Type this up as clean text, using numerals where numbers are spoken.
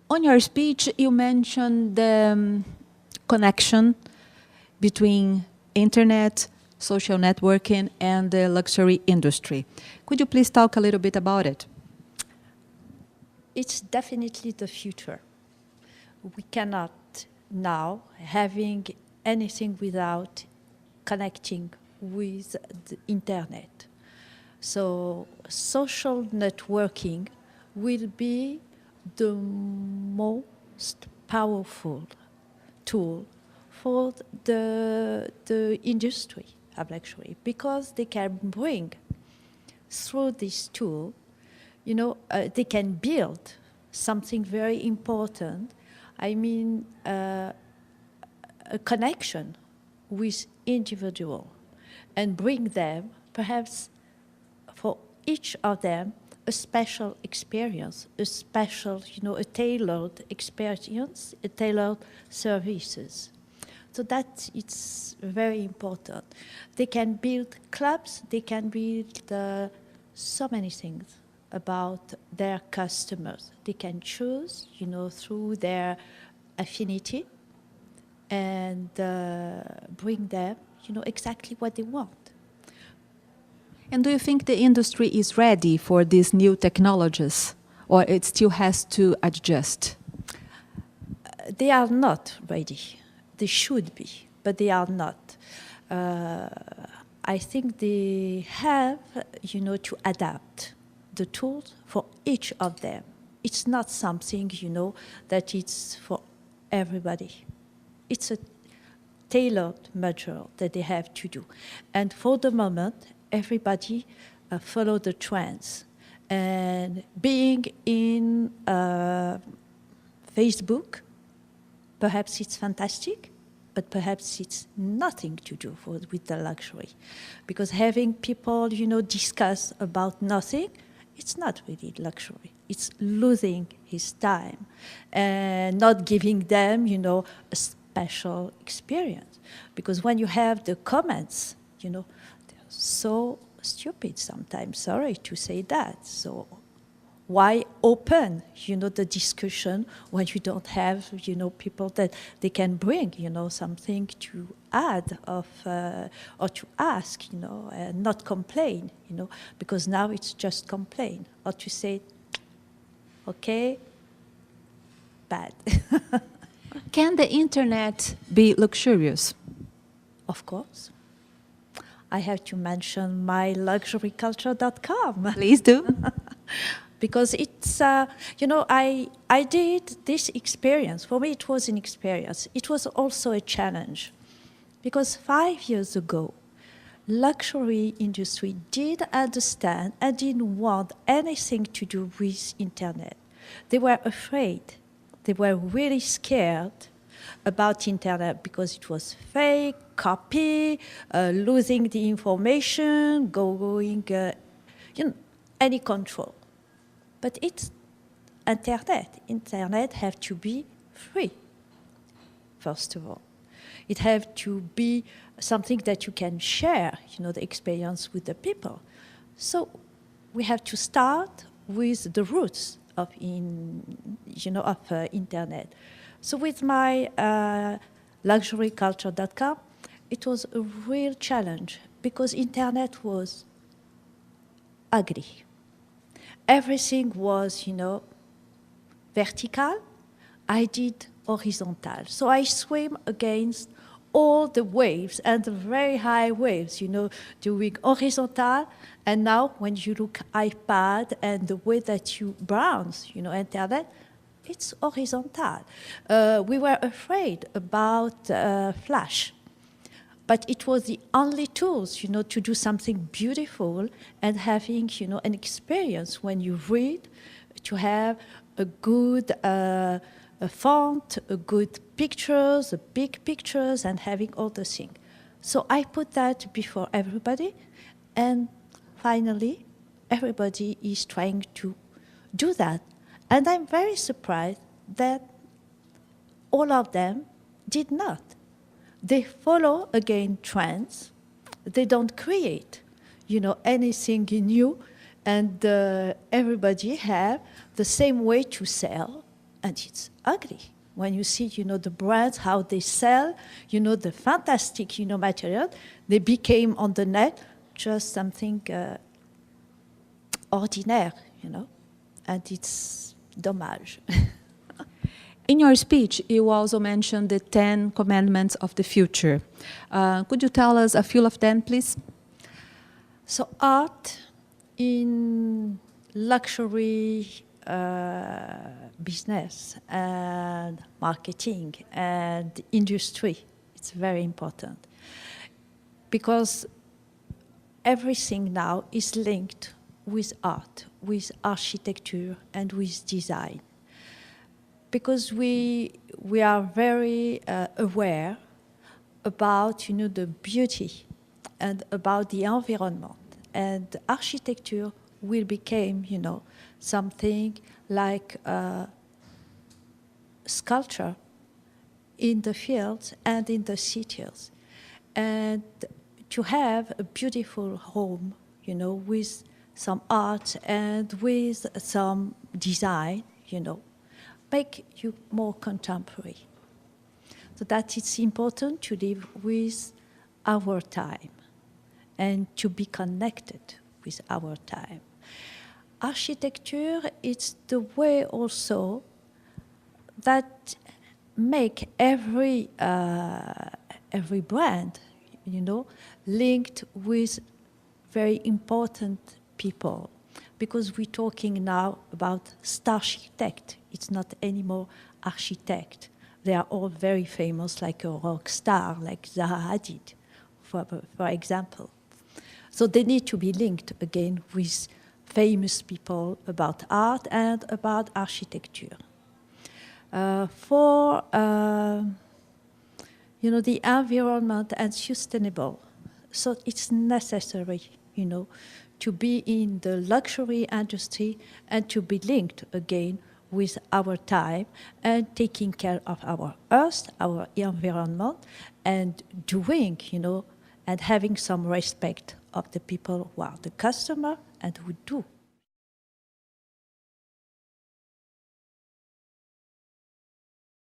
On your speech, you mentioned the connection between internet, social networking, and the luxury industry. Could you please talk a little bit about it? It's definitely the future. We cannot now having anything without connecting with the internet. So social networking will be the most powerful tool for the industry of luxury, because they can bring through this tool, they can build something very important. I mean, a connection with individual, and bring them, perhaps for each of them, a special experience, a special, a tailored experience, a tailored services. So that it's very important. They can build clubs, they can build so many things about their customers. They can choose, through their affinity, and bring them, exactly what they want. And do you think the industry is ready for these new technologies, or it still has to adjust? They are not ready. They should be, but they are not. I think they have, to adapt the tools for each of them. It's not something, that it's for everybody. It's a tailored measure that they have to do. And for the moment, everybody follow the trends. And being in Facebook, perhaps it's fantastic, but perhaps it's nothing to do with the luxury. Because having people, discuss about nothing, it's not really luxury. It's losing his time and not giving them, a special experience. Because when you have the comments, they're so stupid sometimes, sorry to say that. So why open, the discussion when you don't have, people that they can bring, something to add of, or to ask, and not complain, because now it's just complain, or to say, okay, bad. Can the internet be luxurious? Of course. I have to mention my luxuryculture.com. Please do. Because it's, I did this experience. For me, it was an experience. It was also a challenge. Because 5 years ago, luxury industry did understand and didn't want anything to do with internet. They were afraid. They were really scared about internet because it was fake, copy, losing the information, going, any control. But it's internet. Internet have to be free, first of all. It have to be something that you can share, the experience with the people. So we have to start with the roots of internet. So with my luxuryculture.com, it was a real challenge because internet was ugly. Everything was, vertical. I did horizontal. So I swim against all the waves and the very high waves, doing horizontal. And now when you look iPad and the way that you browse, internet, it's horizontal. We were afraid about Flash. But it was the only tools, to do something beautiful and having, an experience when you read, to have a good a font, a good pictures, a big pictures, and having all the things. So I put that before everybody, and finally, everybody is trying to do that. And I'm very surprised that all of them did not. They follow, again, trends. They don't create, anything new, and everybody have the same way to sell, and it's ugly. When you see, the brands, how they sell, the fantastic, material, they became on the net just something ordinaire, and it's dommage. In your speech, you also mentioned the 10 commandments of the future. Could you tell us a few of them, please? So art in luxury business and marketing and industry, it's very important. Because everything now is linked with art, with architecture, and with design. Because we are very aware about, the beauty and about the environment. And architecture will become, something like sculpture in the fields and in the cities. And to have a beautiful home, with some art and with some design, make you more contemporary. So that it's important to live with our time and to be connected with our time. Architecture is the way also that make every brand, linked with very important people. Because we're talking now about star architect. It's not anymore architect. They are all very famous, like a rock star, like Zaha Hadid, for example. So they need to be linked again with famous people about art and about architecture. For the environment and sustainable, so it's necessary, to be in the luxury industry and to be linked again with our time and taking care of our earth, our environment, and doing, and having some respect of the people who are the customer and who do